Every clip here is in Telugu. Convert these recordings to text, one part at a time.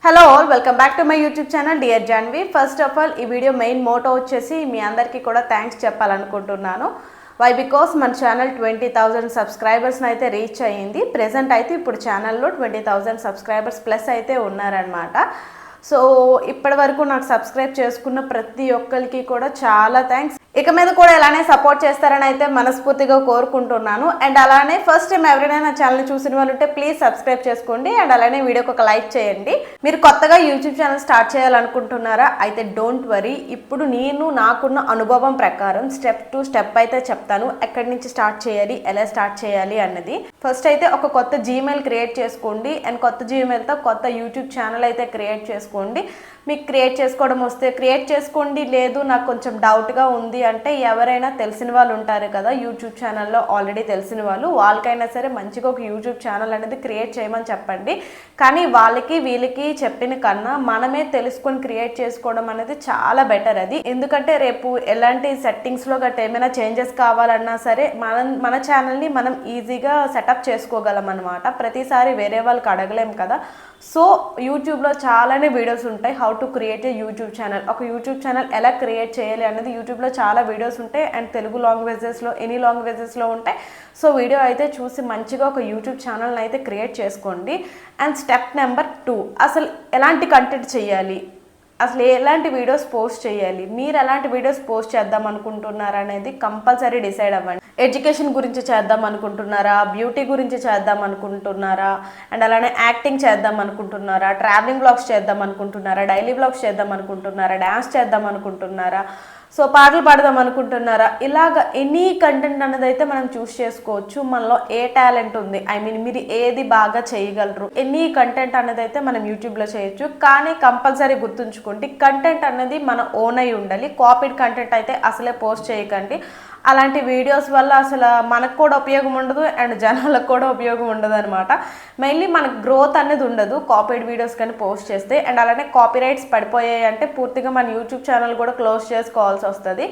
Hello all welcome back to my YouTube channel dear Jhanvi. First of all ఈ వీడియో మెయిన్ మోటో వచ్చేసి మీ అందరికీ కూడా థ్యాంక్స్ చెప్పాలనుకుంటున్నాను. వై బికాస్ మన ఛానల్ 20,000 సబ్స్క్రైబర్స్ని అయితే రీచ్ అయ్యింది. ప్రెజెంట్ అయితే ఇప్పుడు ఛానల్లో 20,000 సబ్స్క్రైబర్స్ ప్లస్ అయితే ఉన్నారనమాట. సో ఇప్పటి వరకు నాకు సబ్స్క్రైబ్ చేసుకున్న ప్రతి ఒక్కరికి కూడా చాలా థ్యాంక్స్. ఇక మీద కూడా ఇలానే సపోర్ట్ చేస్తారని అయితే మనస్ఫూర్తిగా కోరుకుంటున్నాను. అండ్ అలానే ఫస్ట్ టైం ఎవరైనా నా ఛానల్ని చూసిన వాళ్ళు ఉంటే ప్లీజ్ సబ్స్క్రైబ్ చేసుకోండి. అండ్ అలానే వీడియోకి ఒక లైక్ చేయండి. మీరు కొత్తగా యూట్యూబ్ ఛానల్ స్టార్ట్ చేయాలనుకుంటున్నారా? అయితే డోంట్ వరీ, ఇప్పుడు నేను నాకున్న అనుభవం ప్రకారం స్టెప్ టు స్టెప్ అయితే చెప్తాను. ఎక్కడి నుంచి స్టార్ట్ చేయాలి, ఎలా స్టార్ట్ చేయాలి అన్నది. ఫస్ట్ అయితే ఒక కొత్త జీమెయిల్ క్రియేట్ చేసుకోండి. అండ్ కొత్త జీమెయిల్తో కొత్త యూట్యూబ్ ఛానల్ అయితే క్రియేట్ చేసుకోండి. మీకు క్రియేట్ చేసుకోవడం వస్తే క్రియేట్ చేసుకోండి. లేదు నాకు కొంచెం డౌట్గా ఉంది అంటే ఎవరైనా తెలిసిన వాళ్ళు ఉంటారు కదా యూట్యూబ్ ఛానల్లో, ఆల్రెడీ తెలిసిన వాళ్ళకైనా సరే మంచిగా ఒక యూట్యూబ్ ఛానల్ అనేది క్రియేట్ చేయమని చెప్పండి. కానీ వాళ్ళకి వీళ్ళకి చెప్పిన కన్నా మనమే తెలుసుకొని క్రియేట్ చేసుకోవడం అనేది చాలా బెటర్. అది ఎందుకంటే రేపు ఎలాంటి సెట్టింగ్స్లో గట్రా ఏమైనా చేంజెస్ కావాలన్నా సరే మన ఛానల్ని మనం ఈజీగా సెటప్ చేసుకోగలం అనమాట. ప్రతిసారి వేరే వాళ్ళకి అడగలేం కదా. సో యూట్యూబ్లో చాలానే వీడియోస్ ఉంటాయి how to create a YouTube channel. ఒక యూట్యూబ్ ఛానల్ ఎలా క్రియేట్ చేయాలి అనేది యూట్యూబ్లో చాలా వీడియోస్ ఉంటాయి. అండ్ తెలుగు లాంగ్వేజెస్లో ఎనీ లాంగ్వేజెస్లో ఉంటాయి. సో వీడియో అయితే చూసి మంచిగా ఒక యూట్యూబ్ ఛానల్ని అయితే క్రియేట్ చేసుకోండి. అండ్ స్టెప్ నెంబర్ 2, అసలు ఎలాంటి కంటెంట్ చేయాలి, అసలు ఎలాంటి వీడియోస్ పోస్ట్ చేయాలి, మీరు ఎలాంటి వీడియోస్ పోస్ట్ చేద్దాం అనుకుంటున్నారా అనేది కంపల్సరీ డిసైడ్ అవ్వండి. ఎడ్యుకేషన్ గురించి చేద్దాం అనుకుంటున్నారా, బ్యూటీ గురించి చేద్దాం అనుకుంటున్నారా, అండ్ అలానే యాక్టింగ్ చేద్దాం అనుకుంటున్నారా, ట్రావెలింగ్ బ్లాగ్స్ చేద్దాం అనుకుంటున్నారా, డైలీ బ్లాగ్స్ చేద్దాం అనుకుంటున్నారా, డ్యాన్స్ చేద్దాం అనుకుంటున్నారా, సో పాటలు పాడదాం అనుకుంటున్నారా, ఇలాగ ఎనీ కంటెంట్ అన్నది అయితే మనం చూస్ చేసుకోవచ్చు. మనలో ఏ టాలెంట్ ఉంది, మీరు ఏది బాగా చేయగలరు, ఎనీ కంటెంట్ అన్నది అయితే మనం యూట్యూబ్లో చేయొచ్చు. కానీ కంపల్సరీ గుర్తుంచుకోండి, కంటెంట్ అన్నది మన ఓన్ అయి ఉండాలి. కాపీడ్ కంటెంట్ అయితే అసలే పోస్ట్ చేయకండి. అలాంటి వీడియోస్ వల్ల అసలు మనకు కూడా ఉపయోగం ఉండదు అండ్ జనాలకు కూడా ఉపయోగం ఉండదు అనమాట. మెయిన్లీ మనకు గ్రోత్ అనేది ఉండదు కాపీడ్ వీడియోస్ కానీ పోస్ట్ చేస్తే. అండ్ అలానే కాపీరైట్స్ పడిపోయాయి అంటే పూర్తిగా మన యూట్యూబ్ ఛానల్ కూడా క్లోజ్ చేసుకోవాల్సి వస్తుంది.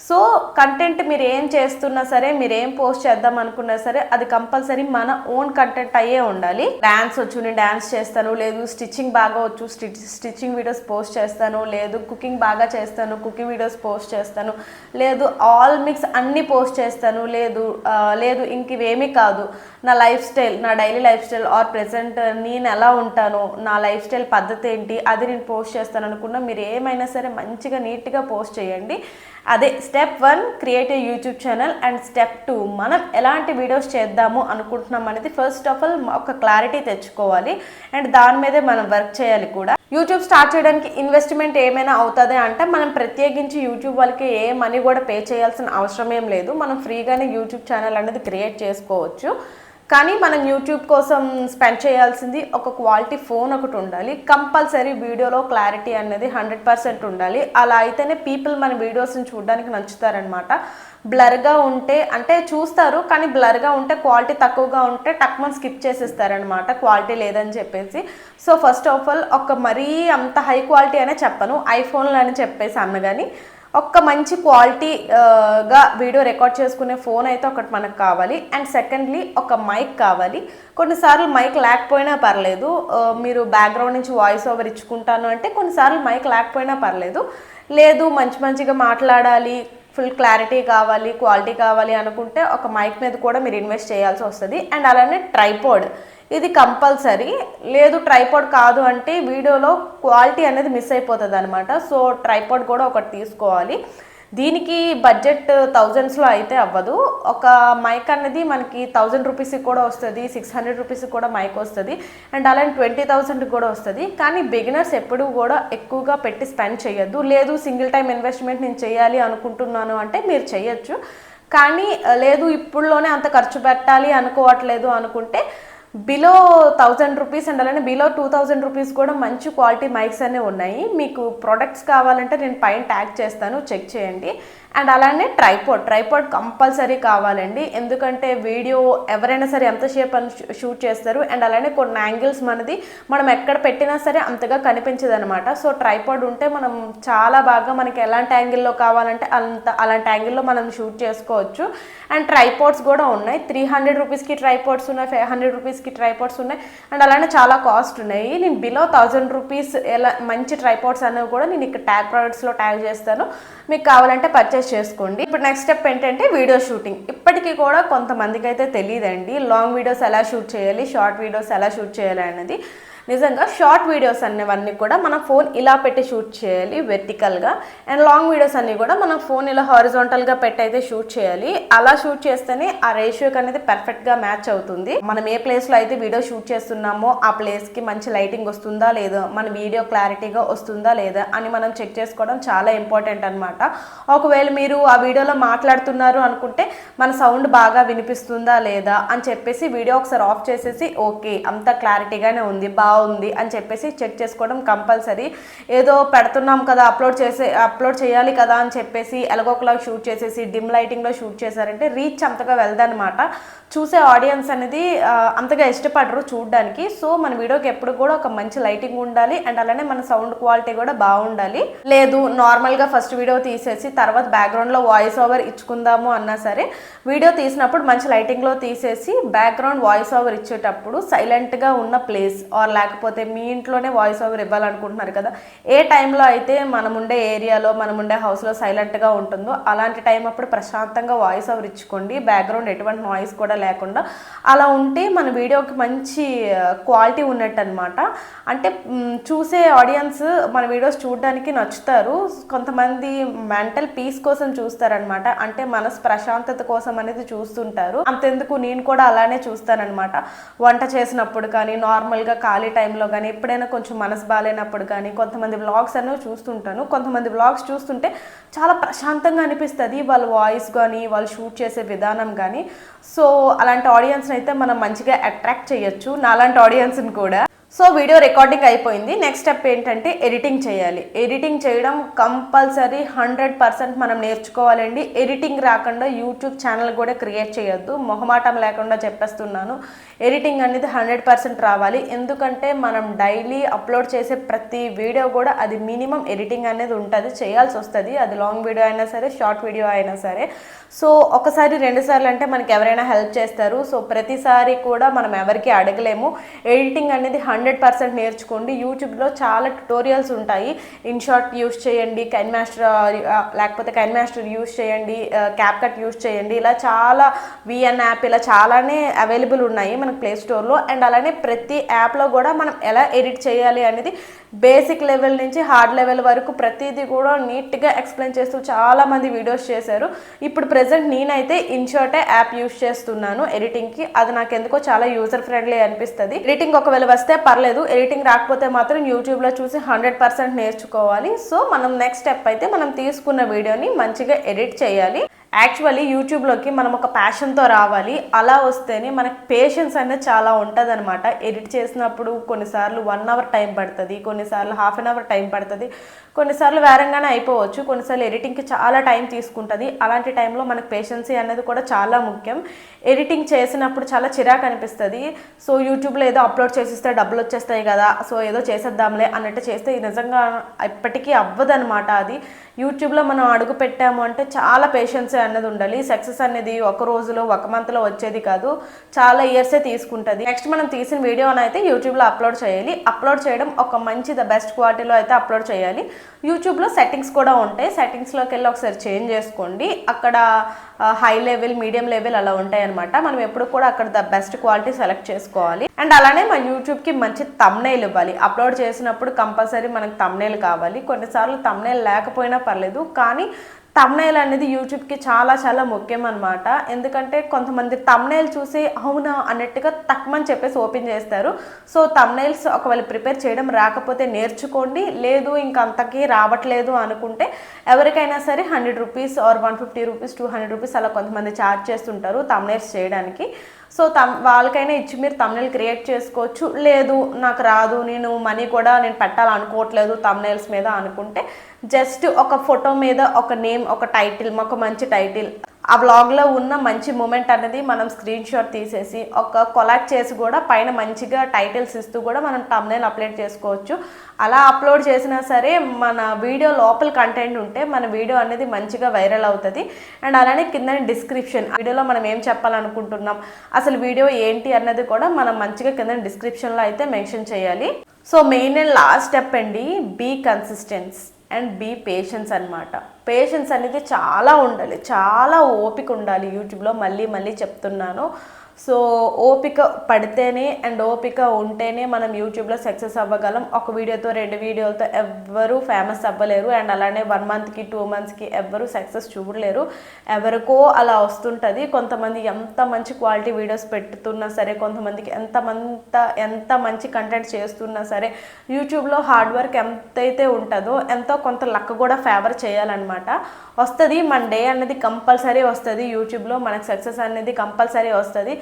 సో కంటెంట్ మీరు ఏం చేస్తున్నా సరే, మీరు ఏం పోస్ట్ చేద్దాం అనుకున్నా సరే అది కంపల్సరీ మన ఓన్ కంటెంట్ అయ్యే ఉండాలి. డ్యాన్స్ వచ్చు, నేను డ్యాన్స్ చేస్తాను, లేదు స్టిచ్చింగ్ బాగా వచ్చు, స్టిచ్చింగ్ వీడియోస్ పోస్ట్ చేస్తాను, లేదు కుకింగ్ బాగా చేస్తాను, కుకింగ్ వీడియోస్ పోస్ట్ చేస్తాను, లేదు ఆల్ మిక్స్ అన్నీ పోస్ట్ చేస్తాను, లేదు ఇంక ఇవేమీ కాదు, నా లైఫ్ స్టైల్, నా daily life style or present నేను ఎలా ఉంటాను, నా లైఫ్ స్టైల్ పద్ధతి ఏంటి అది నేను పోస్ట్ చేస్తాను అనుకున్నా మీరు ఏమైనా సరే మంచిగా నీట్గా పోస్ట్ చేయండి. అదే step 1 create a YouTube channel. And step 2 మనం ఎలాంటి వీడియోస్ చేద్దాము అనుకుంటున్నాం అనేది ఫస్ట్ ఆఫ్ ఆల్ ఒక క్లారిటీ తెచ్చుకోవాలి. అండ్ దాని మీదే మనం వర్క్ చేయాలి కూడా. యూట్యూబ్ స్టార్ట్ చేయడానికి ఇన్వెస్ట్మెంట్ ఏమైనా అవుతుంది అంటే మనం ప్రత్యేకించి యూట్యూబ్ వాళ్ళకి ఏ మనీ కూడా పే చేయాల్సిన అవసరం ఏం లేదు. మనం ఫ్రీగానే యూట్యూబ్ ఛానల్ అనేది క్రియేట్ చేసుకోవచ్చు. కానీ మనం యూట్యూబ్ కోసం స్పెండ్ చేయాల్సింది ఒక క్వాలిటీ ఫోన్ ఒకటి ఉండాలి. కంపల్సరీ వీడియోలో క్లారిటీ అనేది 100% ఉండాలి. అలా అయితేనే పీపుల్ మన వీడియోస్ని చూడడానికి నచ్చుతారనమాట. బ్లర్గా ఉంటే అంటే చూస్తారు, కానీ బ్లర్గా ఉంటే క్వాలిటీ తక్కువగా ఉంటే టక్మన్ స్కిప్ చేసేస్తారనమాట వీడియో లేదని చెప్పేసి. సో ఫస్ట్ ఆఫ్ ఆల్ ఒక మరీ అంత హై క్వాలిటీ అనే చెప్పను, ఐఫోన్లు అని చెప్పేసి అన్నగాని ఒక్క మంచి క్వాలిటీగా వీడియో రికార్డ్ చేసుకునే ఫోన్ అయితే ఒకటి మనకు కావాలి. అండ్ సెకండ్లీ ఒక మైక్ కావాలి. కొన్నిసార్లు మైక్ లేకపోయినా పర్లేదు, మీరు బ్యాక్గ్రౌండ్ నుంచి వాయిస్ ఓవర్ ఇచ్చుకుంటాను అంటే కొన్నిసార్లు మైక్ లేకపోయినా పర్లేదు. లేదు మంచిగా మాట్లాడాలి, ఫుల్ క్లారిటీ కావాలి, క్వాలిటీ కావాలి అనుకుంటే ఒక మైక్ మీద కూడా మీరు ఇన్వెస్ట్ చేయాల్సి వస్తుంది. అండ్ అలానే ట్రైపాడ్, ఇది కంపల్సరీ. లేదు ట్రైపాడ్ కాదు అంటే వీడియోలో క్వాలిటీ అనేది మిస్ అయిపోతుంది అనమాట. సో ట్రైపాడ్ కూడా ఒకటి తీసుకోవాలి. దీనికి బడ్జెట్ థౌజండ్స్లో అయితే అవ్వదు. ఒక మైక్ అనేది మనకి 1000 రూపీస్కి కూడా వస్తుంది, 600 రూపీస్కి కూడా మైక్ వస్తుంది, అండ్ అలానే 20,000 కూడా వస్తుంది. కానీ బిగినర్స్ ఎప్పుడూ కూడా ఎక్కువగా పెట్టి స్పెండ్ చేయొద్దు. లేదు సింగిల్ టైం ఇన్వెస్ట్మెంట్ నేను చేయాలి అనుకుంటున్నాను అంటే మీరు చేయొచ్చు. కానీ లేదు ఇప్పుడులోనే అంత ఖర్చు పెట్టాలి అనుకోవట్లేదు అనుకుంటే బిలో 1000 రూపీస్ అండ్ అలానే బిలో 2000 రూపీస్ కూడా మంచి క్వాలిటీ మైక్స్ అనే ఉన్నాయి. మీకు ప్రొడక్ట్స్ కావాలంటే నేను పైన ట్యాగ్ చేస్తాను, చెక్ చేయండి. అండ్ అలానే ట్రైపాడ్ కంపల్సరీ కావాలండి. ఎందుకంటే వీడియో ఎవరైనా సరే ఎంతసేపు షూట్ చేస్తారు. అండ్ అలానే కొన్ని యాంగిల్స్ మనం ఎక్కడ పెట్టినా సరే అంతగా కనిపించదు అనమాట. సో ట్రైపాడ్ ఉంటే మనం చాలా బాగా మనకి ఎలాంటి యాంగిల్లో కావాలంటే అలాంటి యాంగిల్లో మనం షూట్ చేసుకోవచ్చు. అండ్ ట్రైపాడ్స్ కూడా ఉన్నాయి. 300 రూపీస్కి ట్రైపాడ్స్ ఉన్నాయి, 500 రూపీస్కి ట్రైపాడ్స్ ఉన్నాయి. అండ్ అలానే చాలా కాస్ట్ ఉన్నాయి. నేను బిలో 1000 రూపీస్ ఎలా మంచి ట్రైపాడ్స్ అనేవి కూడా నేను ఇక్కడ ట్యాగ్ ప్రోడక్ట్స్లో ట్యాగ్ చేస్తాను. మీకు కావాలంటే పర్చేస్ చేసుకోండి. ఇప్పుడు నెక్స్ట్ స్టెప్ ఏంటంటే వీడియో షూటింగ్. ఇప్పటికీ కూడా కొంతమందికి అయితే తెలియదండి లాంగ్ వీడియోస్ ఎలా షూట్ చేయాలి, షార్ట్ వీడియోస్ ఎలా షూట్ చేయాలి అనేది. నిజంగా షార్ట్ వీడియోస్ అనేవన్నీ కూడా మన ఫోన్ ఇలా పెట్టి షూట్ చేయాలి వెర్టికల్గా. అండ్ లాంగ్ వీడియోస్ అన్నీ కూడా మన ఫోన్ ఇలా హారిజాంటల్గా పెట్టి అయితే షూట్ చేయాలి. అలా షూట్ చేస్తేనే ఆ రేషియోకి అనేది పర్ఫెక్ట్గా మ్యాచ్ అవుతుంది. మనం ఏ ప్లేస్లో అయితే వీడియో షూట్ చేస్తున్నామో ఆ ప్లేస్కి మంచి లైటింగ్ వస్తుందా లేదా, మన వీడియో క్లారిటీగా వస్తుందా లేదా అని మనం చెక్ చేసుకోవడం చాలా ఇంపార్టెంట్ అనమాట. ఒకవేళ మీరు ఆ వీడియోలో మాట్లాడుతున్నారు అనుకుంటే మన సౌండ్ బాగా వినిపిస్తుందా లేదా అని చెప్పేసి వీడియో ఒకసారి ఆఫ్ చేసేసి ఓకే అంతా క్లారిటీగానే ఉంది బాగుంది అని చెప్పేసి చెక్ చేసుకోవడం కంపల్సరీ. ఏదో పెడుతున్నాం కదా అప్లోడ్ చేయాలి కదా అని చెప్పేసి ఎలాగోకలాగా షూట్ చేసేసి డిమ్ లైటింగ్లో షూట్ చేశారంటే రీచ్ అంతగా వెళ్దనమాట. చూసే ఆడియన్స్ అనేది అంతగా ఇష్టపడరు చూడడానికి. సో మన వీడియోకి ఎప్పుడు కూడా ఒక మంచి లైటింగ్ ఉండాలి. అండ్ అలానే మన సౌండ్ క్వాలిటీ కూడా బాగుండాలి. లేదు నార్మల్గా ఫస్ట్ వీడియో తీసేసి తర్వాత బ్యాక్గ్రౌండ్లో వాయిస్ ఓవర్ ఇచ్చుకుందాము అన్నా సరే వీడియో తీసినప్పుడు మంచి లైటింగ్లో తీసేసి బ్యాక్గ్రౌండ్ వాయిస్ ఓవర్ ఇచ్చేటప్పుడు సైలెంట్గా ఉన్న ప్లేస్ ఆర్ లేకపోతే మీ ఇంట్లోనే వాయిస్ ఓవర్ ఇవ్వాలనుకుంటున్నారు కదా, ఏ టైంలో అయితే మనం ఉండే ఏరియాలో మనం ఉండే హౌస్లో సైలెంట్గా ఉంటుందో అలాంటి టైం అప్పుడు ప్రశాంతంగా వాయిస్ ఓవర్ ఇచ్చుకోండి. బ్యాక్గ్రౌండ్ ఎటువంటి నాయిస్ కూడా లేకుండా. అలా ఉంటే మన వీడియోకి మంచి క్వాలిటీ ఉన్నట్టు అనమాట. అంటే చూసే ఆడియన్స్ మన వీడియోస్ చూడడానికి నచ్చుతారు. కొంతమంది మెంటల్ పీస్ కోసం చూస్తారనమాట. అంటే మనసు ప్రశాంతత కోసం అనేది చూస్తుంటారు. అంతెందుకు నేను కూడా అలానే చూస్తానన్నమాట. వంట చేసినప్పుడు కానీ నార్మల్గా ఖాళీ టైంలో కానీ ఎప్పుడైనా కొంచెం మనసు బాగాలేనప్పుడు కానీ కొంతమంది వ్లాగ్స్ అనేవి చూస్తుంటాను. కొంతమంది వ్లాగ్స్ చూస్తుంటే చాలా ప్రశాంతంగా అనిపిస్తుంది వాళ్ళ వాయిస్ కానీ వాళ్ళు షూట్ చేసే విధానం కానీ. సో అలాంటి ఆడియన్స్ని అయితే మనం మంచిగా అట్రాక్ట్ చేయొచ్చు, నాలాంటి ఆడియన్స్ని కూడా. సో వీడియో రికార్డింగ్ అయిపోయింది. నెక్స్ట్ స్టెప్ ఏంటంటే ఎడిటింగ్ చేయాలి. ఎడిటింగ్ చేయడం కంపల్సరీ 100% మనం నేర్చుకోవాలండి. ఎడిటింగ్ రాకుండా యూట్యూబ్ ఛానల్ కూడా క్రియేట్ చేయొద్దు. మొహమాటం లేకుండా చెప్పేస్తున్నాను. ఎడిటింగ్ అనేది 100% రావాలి. ఎందుకంటే మనం డైలీ అప్లోడ్ చేసే ప్రతి వీడియో కూడా అది మినిమం ఎడిటింగ్ అనేది ఉంటుంది, చేయాల్సి వస్తుంది. అది లాంగ్ వీడియో అయినా సరే షార్ట్ వీడియో అయినా సరే. సో ఒకసారి 2 సార్లు అంటే మనకి ఎవరైనా హెల్ప్ చేస్తారు. సో ప్రతిసారి కూడా మనం ఎవరికి అడగలేము. ఎడిటింగ్ అనేది 100% నేర్చుకోండి. యూట్యూబ్లో చాలా ట్యుటోరియల్స్ ఉంటాయి. ఇన్షాట్ యూస్ చేయండి, లేకపోతే కైన్మాస్టర్ యూస్ చేయండి, క్యాప్కట్ యూస్ చేయండి. ఇలా చాలా విఎన్ యాప్ ఇలా చాలానే అవైలబుల్ ఉన్నాయి మనకు ప్లే స్టోర్లో. అండ్ అలానే ప్రతి యాప్లో కూడా మనం ఎలా ఎడిట్ చేయాలి అనేది బేసిక్ లెవెల్ నుంచి హార్డ్ లెవెల్ వరకు ప్రతిదీ కూడా నీట్గా ఎక్స్ప్లెయిన్ చేస్తూ చాలామంది వీడియోస్ చేశారు. ఇప్పుడు ప్రెజెంట్ నేనైతే ఇన్షాటే యాప్ యూస్ చేస్తున్నాను ఎడిటింగ్కి. అది నాకు ఎందుకో చాలా యూజర్ ఫ్రెండ్లీ అనిపిస్తుంది. ఎడిటింగ్ ఒకవేళ వస్తే పర్లేదు, ఎడిటింగ్ రాకపోతే మాత్రం యూట్యూబ్లో చూసి 100% నేర్చుకోవాలి. సో మనం నెక్స్ట్ స్టెప్ అయితే మనం తీసుకున్న వీడియోని మంచిగా ఎడిట్ చేయాలి. యాక్చువల్లీ యూట్యూబ్లోకి మనం ఒక ప్యాషన్తో రావాలి. అలా వస్తేనే మనకు పేషెన్స్ అనేది చాలా ఉంటుంది అనమాట. ఎడిట్ చేసినప్పుడు కొన్నిసార్లు 1 అవర్ టైం పడుతుంది, కొన్నిసార్లు ½ అన్ అవర్ టైం పడుతుంది, కొన్నిసార్లు వేరంగానే అయిపోవచ్చు, కొన్నిసార్లు ఎడిటింగ్కి చాలా టైం తీసుకుంటుంది. అలాంటి టైంలో మనకు పేషెన్సీ అనేది కూడా చాలా ముఖ్యం. ఎడిటింగ్ చేసినప్పుడు చాలా చిరాకు అనిపిస్తుంది. సో యూట్యూబ్లో ఏదో అప్లోడ్ చేసిస్తే డబ్బులు వచ్చేస్తాయి కదా, సో ఏదో చేసేద్దాంలే అన్నట్టు చేస్తే నిజంగా ఎప్పటికీ అవ్వదనమాట. అది యూట్యూబ్లో మనం అడుగు పెట్టాము అంటే చాలా పేషెన్స్ అనేది ఉండాలి. సక్సెస్ అనేది ఒక రోజులో ఒక మంత్లో వచ్చేది కాదు, చాలా ఇయర్సే తీసుకుంటుంది. నెక్స్ట్ మనం తీసిన వీడియోని అయితే యూట్యూబ్లో అప్లోడ్ చేయాలి. అప్లోడ్ చేయడం ఒక మంచి బెస్ట్ క్వాలిటీలో అయితే అప్లోడ్ చేయాలి. యూట్యూబ్లో సెట్టింగ్స్ కూడా ఉంటాయి. సెట్టింగ్స్లోకి వెళ్ళి ఒకసారి చేంజ్ చేసుకోండి. అక్కడ హై లెవెల్, మీడియం లెవెల్ అలా ఉంటాయి అనమాట. మనం ఎప్పుడు కూడా అక్కడ బెస్ట్ క్వాలిటీ సెలెక్ట్ చేసుకోవాలి. అండ్ అలానే మన యూట్యూబ్కి మంచి థంబ్నెయిల్ ఇవ్వాలి. అప్లోడ్ చేసినప్పుడు కంపల్సరీ మనకు థంబ్నెయిల్ కావాలి. కొన్నిసార్లు థంబ్నెయిల్ లేకపోయినా పర్లేదు, కానీ థంబ్నెయిల్ అనేది యూట్యూబ్కి చాలా చాలా ముఖ్యం అనమాట. ఎందుకంటే కొంతమంది థంబ్నెయిల్ చూసి అవునా అన్నట్టుగా తక్కువని చెప్పేసి ఓపెన్ చేస్తారు. సో థంబ్నెయిల్స్ ఒకవేళ ప్రిపేర్ చేయడం రాకపోతే నేర్చుకోండి. లేదు ఇంకా అంతకీ రావట్లేదు అనుకుంటే ఎవరికైనా సరే 100 రూపీస్ ఆర్ 150 రూపీస్ 200 రూపీస్ అలా కొంతమంది ఛార్జ్ చేస్తుంటారు థంబ్నెయిల్స్ చేయడానికి. సో వాళ్ళకైనా ఇచ్చి మీరు తమ్నెయిల్ క్రియేట్ చేసుకోవచ్చు. లేదు నాకు రాదు, నేను మనీ కూడా నేను పెట్టాలనుకోవట్లేదు తమ్నెయిల్స్ మీద అనుకుంటే జస్ట్ ఒక ఫోటో మీద ఒక నేమ్, ఒక టైటిల్, ఒక మంచి టైటిల్, ఆ వ్లాగ్లో ఉన్న మంచి మూమెంట్ అనేది మనం స్క్రీన్ షాట్ తీసేసి ఒక కొలాక్ చేసి కూడా పైన మంచిగా టైటిల్స్ ఇస్తూ కూడా మనం తమ్నెయిల్ అప్లోడ్ చేసుకోవచ్చు. అలా అప్లోడ్ చేసినా సరే మన వీడియో లోపల కంటెంట్ ఉంటే మన వీడియో అనేది మంచిగా వైరల్ అవుతుంది. అండ్ అలానే కింద డిస్క్రిప్షన్, వీడియోలో మనం ఏం చెప్పాలనుకుంటున్నాం, అసలు వీడియో ఏంటి అన్నది కూడా మనం మంచిగా కింద డిస్క్రిప్షన్లో అయితే మెన్షన్ చేయాలి. So main and last step అండి, be consistence and be patience అనమాట. పేషెన్స్ అనేది చాలా ఉండాలి, చాలా ఓపిక ఉండాలి. యూట్యూబ్లో మళ్ళీ మళ్ళీ చెప్తున్నాను. సో ఓపిక పడితేనే అండ్ ఓపిక ఉంటేనే మనం యూట్యూబ్లో సక్సెస్ అవ్వగలం. ఒక వీడియోతో 2 వీడియోలతో ఎవ్వరూ ఫేమస్ అవ్వలేరు. అండ్ అలానే 1 మంత్కి 2 మంత్స్కి ఎవ్వరూ సక్సెస్ చూడలేరు. ఎవరికో అలా వస్తుంటుంది. కొంతమంది ఎంత మంచి క్వాలిటీ వీడియోస్ పెట్టుతున్నా సరే, కొంతమందికి ఎంత మంచి కంటెంట్ చేస్తున్నా సరే, యూట్యూబ్లో హార్డ్ వర్క్ ఎంతైతే ఉంటుందో ఎంతో కొంత లక్ కూడా ఫేవర్ చేయాలన్నమాట. వస్తుంది, మన డే అనేది కంపల్సరీ వస్తుంది. యూట్యూబ్లో మనకు సక్సెస్ అనేది కంపల్సరీ వస్తుంది.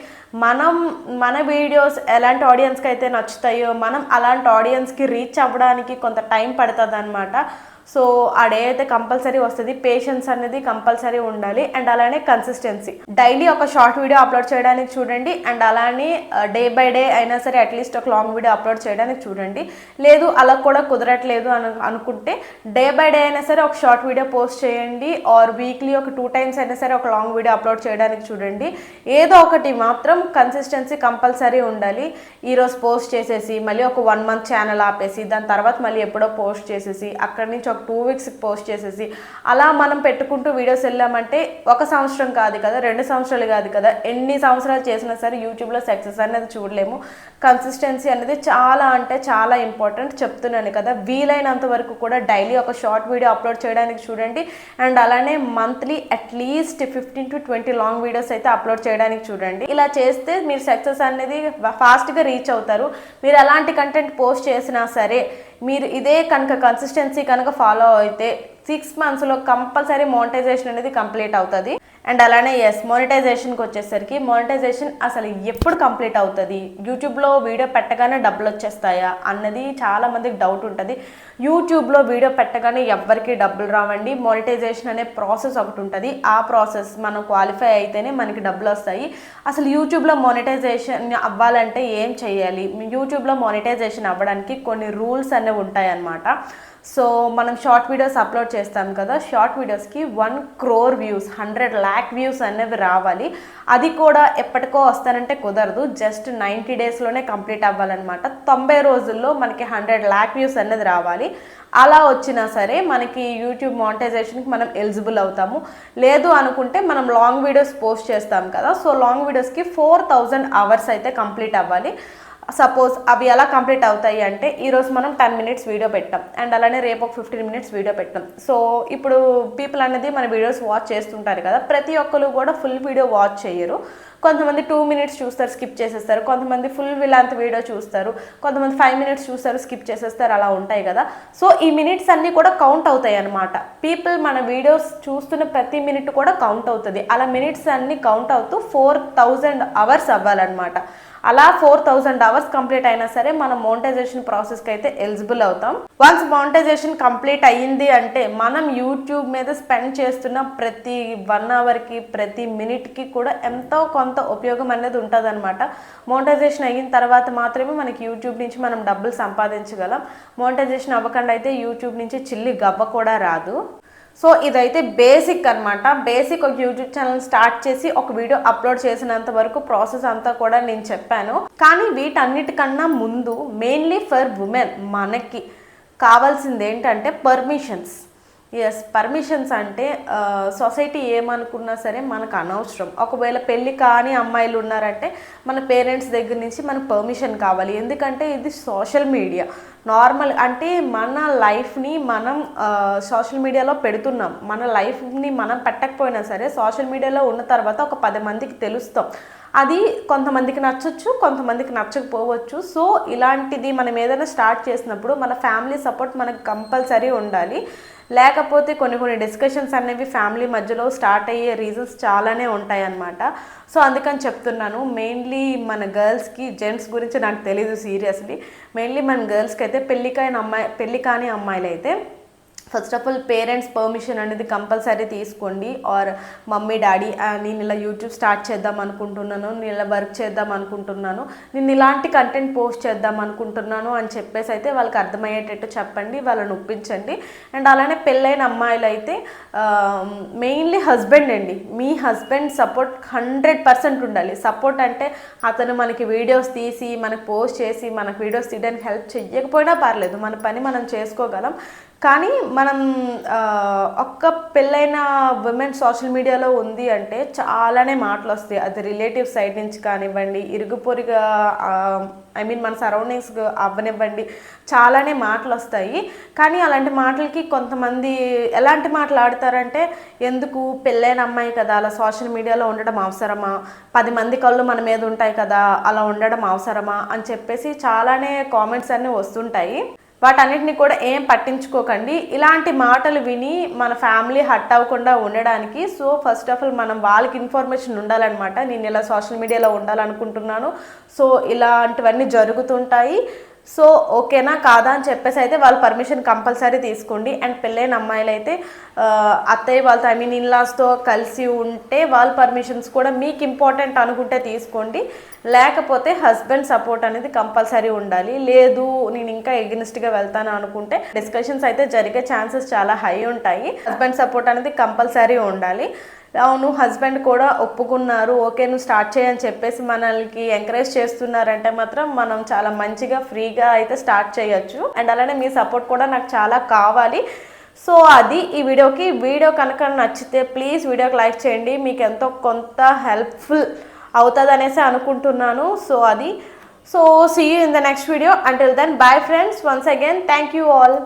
మన వీడియోస్ ఎలాంటి ఆడియన్స్కి అయితే నచ్చుతాయో మనం అలాంటి ఆడియన్స్కి రీచ్ అవ్వడానికి కొంత టైం పడుతుంది అనమాట. సో ఆ డే అయితే కంపల్సరీ వస్తుంది. పేషెన్స్ అనేది కంపల్సరీ ఉండాలి. అండ్ అలానే కన్సిస్టెన్సీ, డైలీ ఒక షార్ట్ వీడియో అప్లోడ్ చేయడానికి చూడండి. అండ్ అలానే డే బై డే అయినా సరే అట్లీస్ట్ ఒక లాంగ్ వీడియో అప్లోడ్ చేయడానికి చూడండి. లేదు అలా కూడా కుదరట్లేదు అనుకుంటే డే బై డే అయినా సరే ఒక షార్ట్ వీడియో పోస్ట్ చేయండి. ఆర్ వీక్లీ ఒక 2 టైమ్స్ అయినా సరే ఒక లాంగ్ వీడియో అప్లోడ్ చేయడానికి చూడండి. ఏదో ఒకటి మాత్రం కన్సిస్టెన్సీ కంపల్సరీ ఉండాలి. ఈరోజు పోస్ట్ చేసేసి మళ్ళీ ఒక 1 మంత్ ఛానల్ ఆపేసి దాని తర్వాత మళ్ళీ ఎప్పుడో పోస్ట్ చేసేసి అక్కడి నుంచి ఒక 2 వీక్స్కి పోస్ట్ చేసేసి అలా మనం పెట్టుకుంటూ వీడియోస్ వెళ్ళామంటే 1 సంవత్సరం కాదు కదా, 2 సంవత్సరాలు కాదు కదా, ఎన్ని సంవత్సరాలు చేసినా సరే యూట్యూబ్లో సక్సెస్ అనేది చూడలేము. కన్సిస్టెన్సీ అనేది చాలా అంటే చాలా ఇంపార్టెంట్. చెప్తున్నాను కదా, వీలైనంత వరకు కూడా డైలీ ఒక షార్ట్ వీడియో అప్లోడ్ చేయడానికి చూడండి. అండ్ అలానే monthly at least 15 to 20 long videos అయితే అప్లోడ్ చేయడానికి చూడండి. ఇలా చేస్తే మీరు సక్సెస్ అనేది ఫాస్ట్గా రీచ్ అవుతారు. మీరు ఎలాంటి కంటెంట్ పోస్ట్ చేసినా సరే మీరు ఇదే కనుక కన్సిస్టెన్సీ కనుక ఫాలో అయితే 6 మంత్స్లో కంపల్సరీ మోనిటైజేషన్ అనేది కంప్లీట్ అవుతుంది. అండ్ అలానే మోనిటైజేషన్కి వచ్చేసరికి మోనిటైజేషన్ అసలు ఎప్పుడు కంప్లీట్ అవుతుంది, యూట్యూబ్లో వీడియో పెట్టగానే డబ్బులు వచ్చేస్తాయా అన్నది చాలామందికి డౌట్ ఉంటుంది. యూట్యూబ్లో వీడియో పెట్టగానే ఎవ్వరికి డబ్బులు రావండి. మోనిటైజేషన్ అనే ప్రాసెస్ ఒకటి ఉంటుంది. ఆ ప్రాసెస్ మనం క్వాలిఫై అయితేనే మనకి డబ్బులు వస్తాయి. అసలు యూట్యూబ్లో మోనిటైజేషన్ అవ్వాలంటే ఏం చేయాలి, యూట్యూబ్లో మోనిటైజేషన్ అవ్వడానికి కొన్ని రూల్స్ అనేవి ఉంటాయన్నమాట. సో మనం షార్ట్ వీడియోస్ అప్లోడ్ చేస్తాం కదా, షార్ట్ వీడియోస్కి 1 crore వ్యూస్, 100 lakh వ్యూస్ అనేవి రావాలి. అది కూడా ఎప్పటికో వస్తానంటే కుదరదు. జస్ట్ 90 డేస్లోనే కంప్లీట్ అవ్వాలన్నమాట. 90 రోజుల్లో మనకి 100 lakh వ్యూస్ అనేది రావాలి. అలా వచ్చినా సరే మనకి యూట్యూబ్ మానిటైజేషన్కి మనం ఎలిజిబుల్ అవుతాము. లేదు అనుకుంటే మనం లాంగ్ వీడియోస్ పోస్ట్ చేస్తాం కదా, సో లాంగ్ వీడియోస్కి 4000 hours అయితే కంప్లీట్ అవ్వాలి. సపోజ్ అవి ఎలా కంప్లీట్ అవుతాయి అంటే ఈరోజు మనం 10 minutes వీడియో పెట్టాం అండ్ అలానే రేపు ఒక 15 minutes వీడియో పెట్టాం. సో ఇప్పుడు పీపుల్ అనేది మన వీడియోస్ వాచ్ చేస్తుంటారు కదా, ప్రతి ఒక్కరు కూడా ఫుల్ వీడియో వాచ్ చేయరు. కొంతమంది 2 minutes చూస్తారు, స్కిప్ చేసేస్తారు. కొంతమంది ఫుల్ లెంత్ వీడియో చూస్తారు, కొంతమంది 5 minutes చూస్తారు, స్కిప్ చేసేస్తారు. అలా ఉంటాయి కదా. సో ఈ మినిట్స్ అన్నీ కూడా కౌంట్ అవుతాయి అన్నమాట. పీపుల్ మన వీడియోస్ చూస్తున్న ప్రతి మినిట్ కూడా కౌంట్ అవుతుంది. అలా మినిట్స్ అన్నీ కౌంట్ అవుతూ 4000 hours అవ్వాలన్నమాట. అలా 4000 hours కంప్లీట్ అయినా సరే మనం మోనిటైజేషన్ ప్రాసెస్కి అయితే ఎలిజిబుల్ అవుతాం. వన్స్ మోనిటైజేషన్ కంప్లీట్ అయ్యింది అంటే మనం యూట్యూబ్ మీద స్పెండ్ చేస్తున్న ప్రతి 1 hourకి ప్రతి మినిట్కి కూడా ఎంతో కొంత ఉపయోగం అనేది ఉంటుంది అనమాట. మోనిటైజేషన్ అయిన తర్వాత మాత్రమే మనకి యూట్యూబ్ నుంచి మనం డబ్బులు సంపాదించగలం. మోనిటైజేషన్ అవ్వకుండా అయితే యూట్యూబ్ నుంచి చిల్లి గవ్వ కూడా రాదు. సో ఇదైతే బేసిక్ అనమాట. బేసిక్ ఒక యూట్యూబ్ ఛానల్ స్టార్ట్ చేసి ఒక వీడియో అప్లోడ్ చేసినంత వరకు ప్రాసెస్ అంతా కూడా నేను చెప్పాను. కానీ వీటన్నిటికన్నా ముందు మెయిన్లీ ఫర్ ఉమెన్ మనకి కావాల్సింది ఏంటంటే పర్మిషన్స్. పర్మిషన్స్ అంటే సొసైటీ ఏమనుకున్నా సరే మనకు అనవసరం. ఒకవేళ పెళ్ళి కాని అమ్మాయిలు ఉన్నారంటే మన పేరెంట్స్ దగ్గర నుంచి మనకు పర్మిషన్ కావాలి. ఎందుకంటే ఇది సోషల్ మీడియా. నార్మల్ అంటే మన లైఫ్ని మనం సోషల్ మీడియాలో పెడుతున్నాం. మన లైఫ్ని మనం పెట్టకపోయినా సరే సోషల్ మీడియాలో ఉన్న తర్వాత ఒక 10 మందికి తెలుస్తాం. అది కొంతమందికి నచ్చచ్చు, కొంతమందికి నచ్చకపోవచ్చు. సో ఇలాంటిది మనం ఏదైనా స్టార్ట్ చేసినప్పుడు మన ఫ్యామిలీ సపోర్ట్ మనకు కంపల్సరీ ఉండాలి. లేకపోతే కొన్ని డిస్కషన్స్ అనేవి ఫ్యామిలీ మధ్యలో స్టార్ట్ అయ్యే రీజన్స్ చాలానే ఉంటాయి అన్నమాట. సో అందుకని చెప్తున్నాను, మెయిన్లీ మన గర్ల్స్కి, జెంట్స్ గురించి నాకు తెలీదు సీరియస్లీ, మెయిన్లీ మన గర్ల్స్కి అయితే పెళ్ళి కాని అమ్మాయిలు అయితే first of all parents permission అనేది కంపల్సరీ తీసుకోండి. ఆర్ మమ్మీ డాడీ నేను ఇలా యూట్యూబ్ స్టార్ట్ చేద్దాం అనుకుంటున్నాను, నేను ఇలా వర్క్ చేద్దాం అనుకుంటున్నాను, నేను ఇలాంటి కంటెంట్ పోస్ట్ చేద్దాం అనుకుంటున్నాను అని చెప్పేసి అయితే వాళ్ళకి అర్థమయ్యేటట్టు చెప్పండి, వాళ్ళని ఒప్పించండి. అండ్ అలానే పెళ్ళైన అమ్మాయిలు అయితే మెయిన్లీ హస్బెండ్ అండి, మీ హస్బెండ్ సపోర్ట్ 100% ఉండాలి. సపోర్ట్ అంటే అతను మనకి వీడియోస్ తీసి మనకు పోస్ట్ చేసి మనకు వీడియోస్ తీయడానికి హెల్ప్ చేయకపోయినా పర్లేదు, మన పని మనం చేసుకోగలం. కానీ మనం ఒక్క పెళ్ళైన విమెన్ సోషల్ మీడియాలో ఉంది అంటే చాలానే మాటలు వస్తాయి. అది రిలేటివ్ సైడ్ నుంచి కానివ్వండి, ఇరుగు పొరుగా మన సరౌండింగ్స్ అవ్వనివ్వండి, చాలానే మాటలు వస్తాయి. కానీ అలాంటి మాటలకి కొంతమంది ఎలాంటి మాటలు ఆడతారంటే, ఎందుకు పెళ్ళైన అమ్మాయి కదా అలా సోషల్ మీడియాలో ఉండడం అవసరమా, 10 మంది కళ్ళు మన మీద ఉంటాయి కదా అలా ఉండడం అవసరమా అని చెప్పేసి చాలానే కామెంట్స్ అన్నీ వస్తుంటాయి. వాటన్నిటిని కూడా ఏం పట్టించుకోకండి. ఇలాంటి మాటలు విని మన ఫ్యామిలీ హర్ట్ అవ్వకుండా ఉండడానికి సో ఫస్ట్ ఆఫ్ ఆల్ మనం వాళ్ళకి ఇన్ఫర్మేషన్ ఉండాలన్నమాట. నేను ఇలా సోషల్ మీడియాలో ఉండాలనుకుంటున్నాను, సో ఇలాంటివన్నీ జరుగుతుంటాయి, సో ఓకేనా కాదా అని చెప్పేసి అయితే వాళ్ళ పర్మిషన్ కంపల్సరీ తీసుకోండి. అండ్ పెళ్ళైన అమ్మాయిలు అయితే అత్తయ్య వాళ్ళతో ఇన్లాస్తో కలిసి ఉంటే వాళ్ళ పర్మిషన్స్ కూడా మీకు ఇంపార్టెంట్ అనుకుంటే తీసుకోండి. లేకపోతే హస్బెండ్ సపోర్ట్ అనేది కంపల్సరీ ఉండాలి. లేదు నేను ఇంకా ఎగ్నెస్ట్గా వెళ్తాను అనుకుంటే డిస్కషన్స్ అయితే జరిగే ఛాన్సెస్ చాలా హై ఉంటాయి. హస్బెండ్ సపోర్ట్ అనేది కంపల్సరీ ఉండాలి. అవును హస్బెండ్ కూడా ఒప్పుకున్నారు, ఓకే నువ్వు స్టార్ట్ చేయని చెప్పేసి మనల్ని ఎంకరేజ్ చేస్తున్నారంటే మాత్రం మనం చాలా మంచిగా ఫ్రీగా అయితే స్టార్ట్ చేయొచ్చు. అండ్ అలానే మీ సపోర్ట్ కూడా నాకు చాలా కావాలి. సో అది ఈ వీడియో కనుక నచ్చితే ప్లీజ్ వీడియోకి లైక్ చేయండి, మీకు ఎంతో కొంత హెల్ప్ఫుల్ అవుతుంది అనేసి అనుకుంటున్నాను. So see you in the next video. Until then bye friends, once again thank you all.